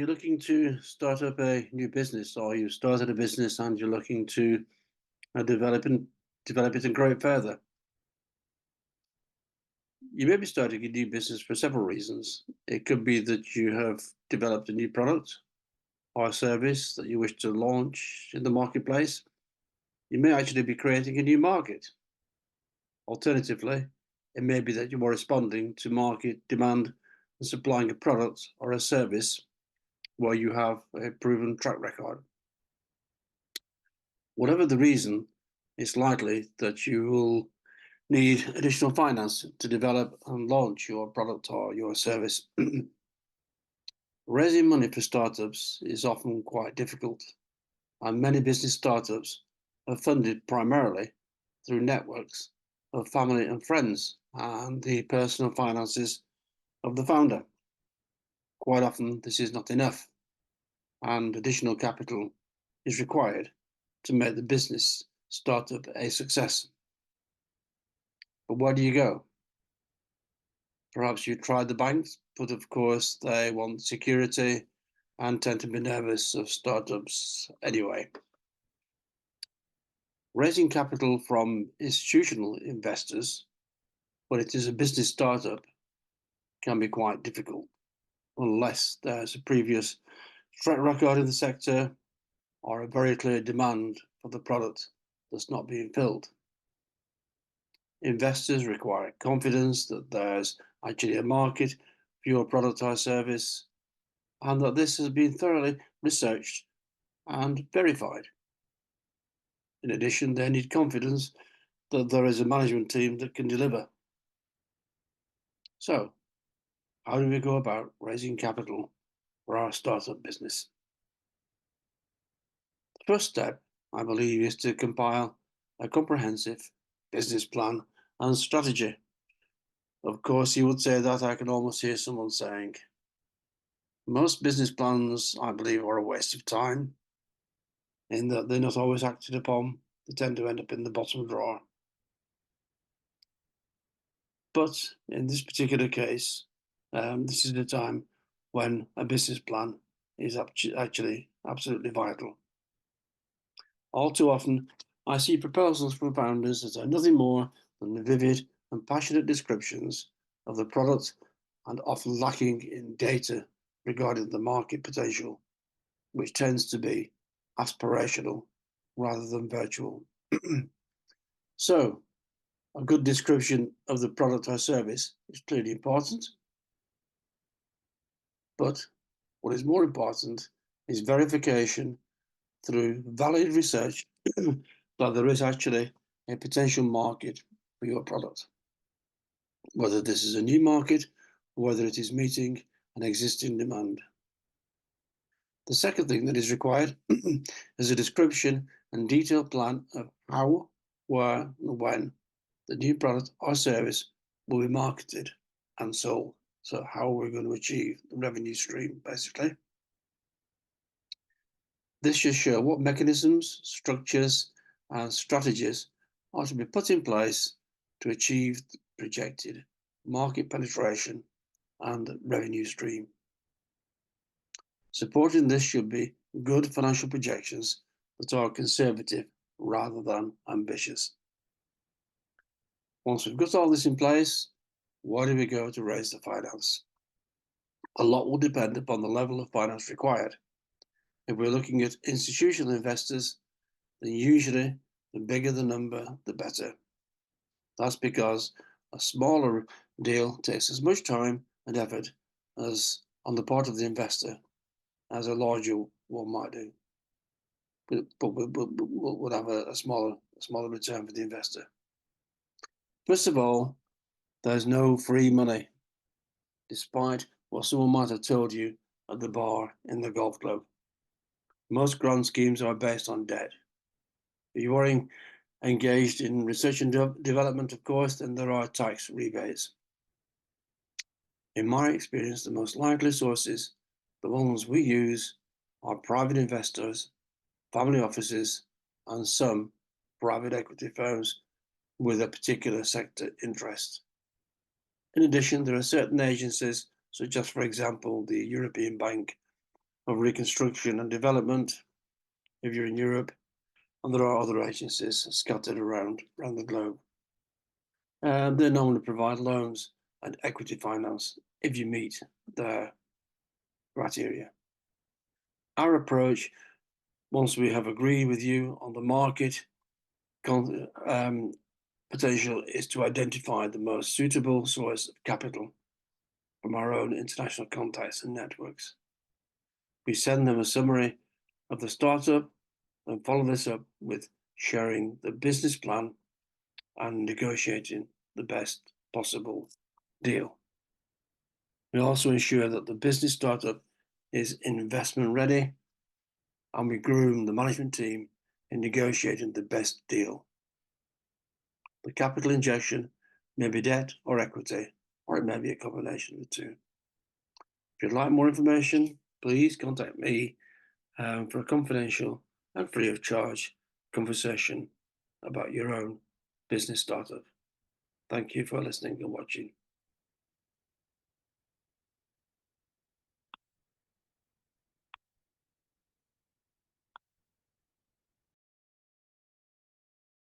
you looking to start up a new business, or you started a business and you're looking to develop it and grow it further? You may be starting a new business for several reasons. It could be that you have developed a new product or a service that you wish to launch in the marketplace. You may actually be creating a new market. Alternatively, it may be that you are responding to market demand and supplying a product or a service where you have a proven track record. Whatever the reason, it's likely that you will need additional finance to develop and launch your product or your service. Raising money for startups is often quite difficult, and many business startups are funded primarily through networks of family and friends and the personal finances of the founder. Quite often, this is not enough, and additional capital is required to make the business startup a success. But where do you go? Perhaps you tried the banks, but of course they want security and tend to be nervous of startups anyway. Raising capital from institutional investors, when it is a business startup, can be quite difficult unless there's a previous track record in the sector or a very clear demand for the product that's not being filled. Investors require confidence that there's actually a market for your product or service, and that this has been thoroughly researched and verified. In addition, they need confidence that there is a management team that can deliver. So, how do we go about raising capital for our startup business? The first step, I believe, is to compile a comprehensive business plan and strategy. Of course, you would say that. I can almost hear someone saying, most business plans, I believe, are a waste of time, in that they're not always acted upon. They tend to end up in the bottom drawer. But in this particular case, this is the time when a business plan is actually absolutely vital. All too often, I see proposals from founders that are nothing more than vivid and passionate descriptions of the product, and often lacking in data regarding the market potential, which tends to be aspirational rather than virtual. So, a good description of the product or service is clearly important, but what is more important is verification through valid research that there is actually a potential market for your product, whether this is a new market or whether it is meeting an existing demand. The second thing that is required is a description and detailed plan of how, where, and when the new product or service will be marketed and sold. So how we're going to achieve the revenue stream, basically. This should show what mechanisms, structures, and strategies are to be put in place to achieve the projected market penetration and revenue stream. Supporting this should be good financial projections that are conservative rather than ambitious. Once we've got all this in place, where do we go to raise the finance? A lot will depend upon the level of finance required. If we're looking at institutional investors, then usually the bigger the number, the better. That's because a smaller deal takes as much time and effort as on the part of the investor as a larger one might do, but would have a smaller return for the investor. First of all, there's no free money, despite what someone might have told you at the bar in the golf club. Most grant schemes are based on debt. If you are engaged in research and development, of course, then there are tax rebates. In my experience, the most likely sources, the ones we use, are private investors, family offices, and some private equity firms with a particular sector interest. In addition, there are certain agencies, such as, for example, the European Bank of Reconstruction and Development if you're in Europe, and there are other agencies scattered around the globe. They normally provide loans and equity finance if you meet their criteria. Our approach, once we have agreed with you on the market potential, is to identify the most suitable source of capital from our own international contacts and networks. We send them a summary of the startup and follow this up with sharing the business plan and negotiating the best possible deal. We also ensure that the business startup is investment ready, and we groom the management team in negotiating the best deal. The capital injection may be debt or equity, or it may be a combination of the two. If you'd like more information, please contact me for a confidential and free of charge conversation about your own business startup. Thank you for listening and watching.